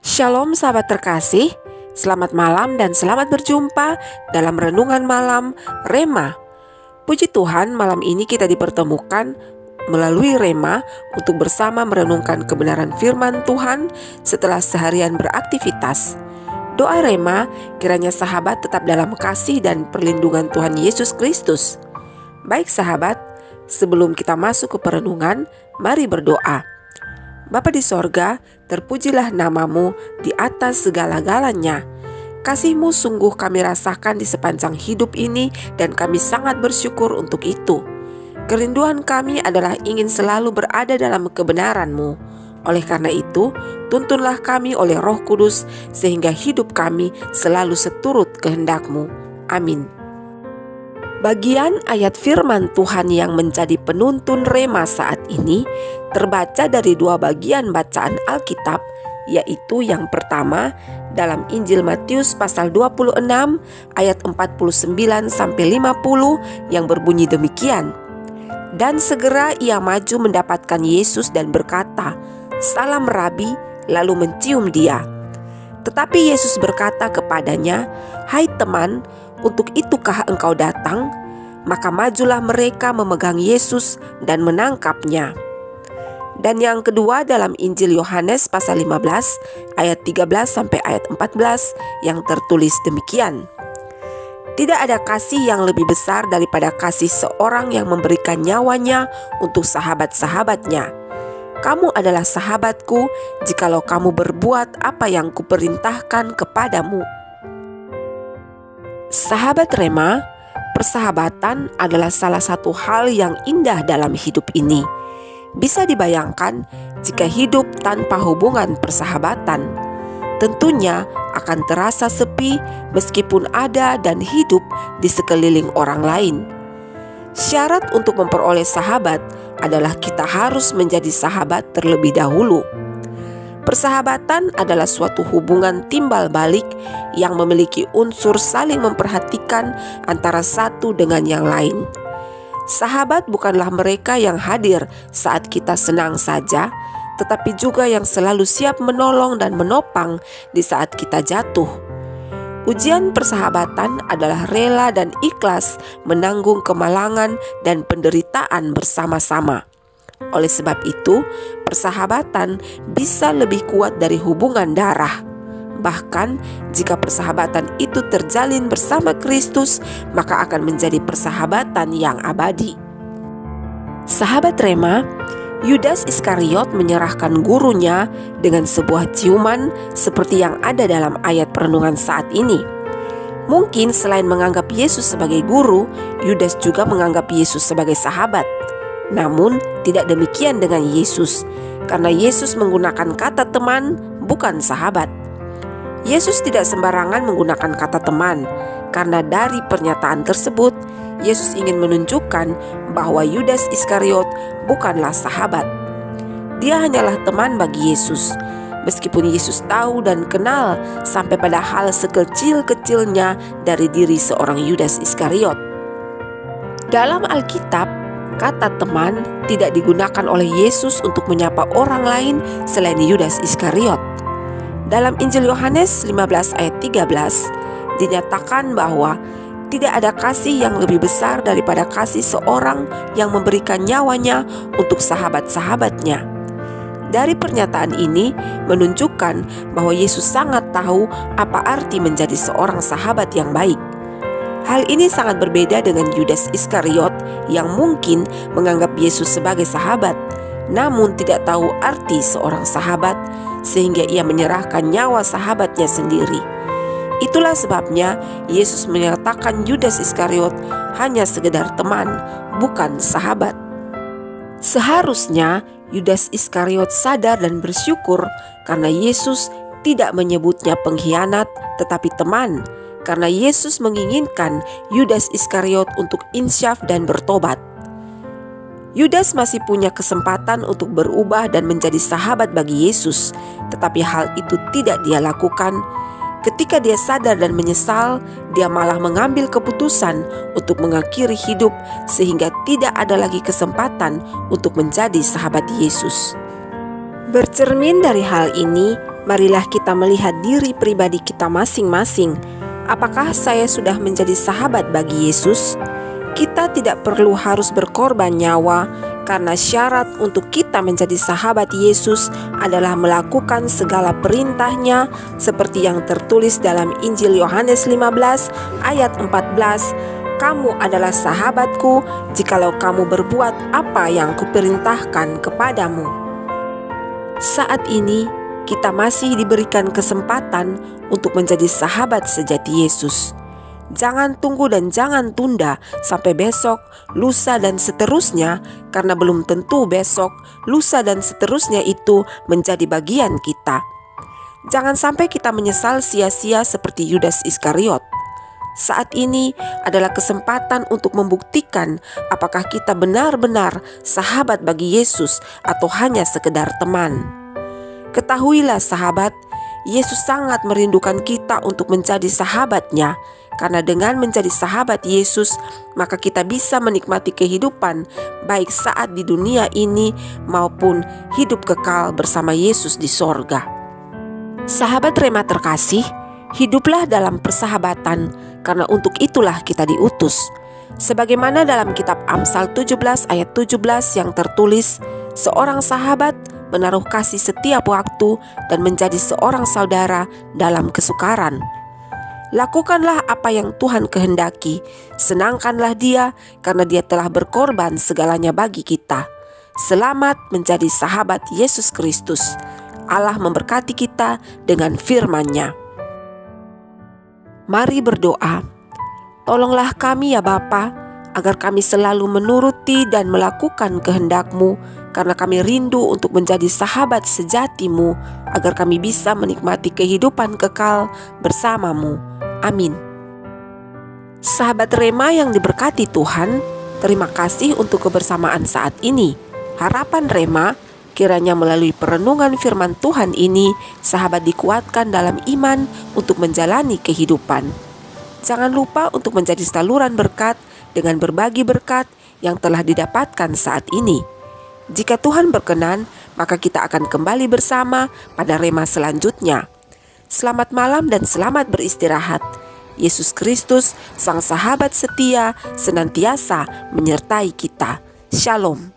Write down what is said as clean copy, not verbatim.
Shalom sahabat terkasih, selamat malam dan selamat berjumpa dalam Renungan Malam Rema. Puji Tuhan, malam ini kita dipertemukan melalui Rema untuk bersama merenungkan kebenaran firman Tuhan setelah seharian beraktivitas. Doa Rema, kiranya sahabat tetap dalam kasih dan perlindungan Tuhan Yesus Kristus. Baik sahabat, sebelum kita masuk ke perenungan, mari berdoa. Bapa di sorga, terpujilah namamu di atas segala-galanya. Kasih-Mu sungguh kami rasakan di sepanjang hidup ini dan kami sangat bersyukur untuk itu. Kerinduan kami adalah ingin selalu berada dalam kebenaran-Mu. Oleh karena itu, tuntunlah kami oleh Roh Kudus sehingga hidup kami selalu seturut kehendak-Mu. Amin. Bagian ayat firman Tuhan yang menjadi penuntun Rema saat ini terbaca dari dua bagian bacaan Alkitab, yaitu yang pertama dalam Injil Matius pasal 26 ayat 49-50 yang berbunyi demikian. Dan segera ia maju mendapatkan Yesus dan berkata, "Salam Rabi," lalu mencium dia. Tetapi Yesus berkata kepadanya, "Hai teman, untuk itukah engkau datang?" Maka majulah mereka memegang Yesus dan menangkapnya. Dan yang kedua dalam Injil Yohanes pasal 15 ayat 13 sampai ayat 14 yang tertulis demikian. Tidak ada kasih yang lebih besar daripada kasih seorang yang memberikan nyawanya untuk sahabat-sahabatnya. Kamu adalah sahabatku jikalau kamu berbuat apa yang kuperintahkan kepadamu. Sahabat Rema, persahabatan adalah salah satu hal yang indah dalam hidup ini. Bisa dibayangkan jika hidup tanpa hubungan persahabatan, tentunya akan terasa sepi meskipun ada dan hidup di sekeliling orang lain. Syarat untuk memperoleh sahabat adalah kita harus menjadi sahabat terlebih dahulu. Persahabatan adalah suatu hubungan timbal balik yang memiliki unsur saling memperhatikan antara satu dengan yang lain. Sahabat bukanlah mereka yang hadir saat kita senang saja, tetapi juga yang selalu siap menolong dan menopang di saat kita jatuh. Ujian persahabatan adalah rela dan ikhlas menanggung kemalangan dan penderitaan bersama-sama. Oleh sebab itu, persahabatan bisa lebih kuat dari hubungan darah. Bahkan, jika persahabatan itu terjalin bersama Kristus, maka akan menjadi persahabatan yang abadi. Sahabat Rema, Yudas Iskariot menyerahkan gurunya dengan sebuah ciuman seperti yang ada dalam ayat perenungan saat ini. Mungkin selain menganggap Yesus sebagai guru, Yudas juga menganggap Yesus sebagai sahabat. Namun tidak demikian dengan Yesus, karena Yesus menggunakan kata teman, bukan sahabat. Yesus tidak sembarangan menggunakan kata teman, karena dari pernyataan tersebut, Yesus ingin menunjukkan bahwa Yudas Iskariot bukanlah sahabat. Dia hanyalah teman bagi Yesus, meskipun Yesus tahu dan kenal sampai pada hal sekecil-kecilnya dari diri seorang Yudas Iskariot. Dalam Alkitab, kata teman tidak digunakan oleh Yesus untuk menyapa orang lain selain Yudas Iskariot. Dalam Injil Yohanes 15 ayat 13 dinyatakan bahwa tidak ada kasih yang lebih besar daripada kasih seorang yang memberikan nyawanya untuk sahabat-sahabatnya. Dari pernyataan ini menunjukkan bahwa Yesus sangat tahu apa arti menjadi seorang sahabat yang baik. Hal ini sangat berbeda dengan Yudas Iskariot yang mungkin menganggap Yesus sebagai sahabat, namun tidak tahu arti seorang sahabat, sehingga ia menyerahkan nyawa sahabatnya sendiri. Itulah sebabnya Yesus menyatakan Yudas Iskariot hanya sekedar teman, bukan sahabat. Seharusnya Yudas Iskariot sadar dan bersyukur karena Yesus tidak menyebutnya pengkhianat tetapi teman, karena Yesus menginginkan Yudas Iskariot untuk insyaf dan bertobat. Yudas masih punya kesempatan untuk berubah dan menjadi sahabat bagi Yesus, tetapi hal itu tidak dia lakukan. Ketika dia sadar dan menyesal, dia malah mengambil keputusan untuk mengakhiri hidup sehingga tidak ada lagi kesempatan untuk menjadi sahabat Yesus. Bercermin dari hal ini, Marilah kita melihat diri pribadi kita masing-masing. Apakah saya sudah menjadi sahabat bagi Yesus? Kita tidak perlu harus berkorban nyawa, karena syarat untuk kita menjadi sahabat Yesus adalah melakukan segala perintahnya seperti yang tertulis dalam Injil Yohanes 15 ayat 14. Kamu adalah sahabatku jikalau kamu berbuat apa yang kuperintahkan kepadamu. Saat ini kita masih diberikan kesempatan untuk menjadi sahabat sejati Yesus. Jangan tunggu dan jangan tunda sampai besok, lusa dan seterusnya, karena belum tentu besok, lusa dan seterusnya itu menjadi bagian kita. Jangan sampai kita menyesal sia-sia seperti Yudas Iskariot. Saat ini adalah kesempatan untuk membuktikan apakah kita benar-benar sahabat bagi Yesus atau hanya sekedar teman. Ketahuilah sahabat, Yesus sangat merindukan kita untuk menjadi sahabatnya. Karena dengan menjadi sahabat Yesus, maka kita bisa menikmati kehidupan baik saat di dunia ini maupun hidup kekal bersama Yesus di sorga. Sahabat Rema terkasih, hiduplah dalam persahabatan, karena untuk itulah kita diutus. Sebagaimana dalam kitab Amsal 17 ayat 17 yang tertulis, seorang sahabat menaruh kasih setiap waktu dan menjadi seorang saudara dalam kesukaran. Lakukanlah apa yang Tuhan kehendaki, senangkanlah Dia karena Dia telah berkorban segalanya bagi kita. Selamat menjadi sahabat Yesus Kristus. Allah memberkati kita dengan firman-Nya. Mari berdoa. Tolonglah kami ya Bapa, agar kami selalu menuruti dan melakukan kehendak-Mu, karena kami rindu untuk menjadi sahabat sejati-Mu, agar kami bisa menikmati kehidupan kekal bersama-Mu. Amin. Sahabat Rema yang diberkati Tuhan, terima kasih untuk kebersamaan saat ini. Harapan Rema, kiranya melalui perenungan firman Tuhan ini, sahabat dikuatkan dalam iman untuk menjalani kehidupan. Jangan lupa untuk menjadi saluran berkat dengan berbagi berkat yang telah didapatkan saat ini. Jika Tuhan berkenan, maka kita akan kembali bersama pada Rema selanjutnya. Selamat malam dan selamat beristirahat. Yesus Kristus, Sang Sahabat setia, senantiasa menyertai kita. Shalom.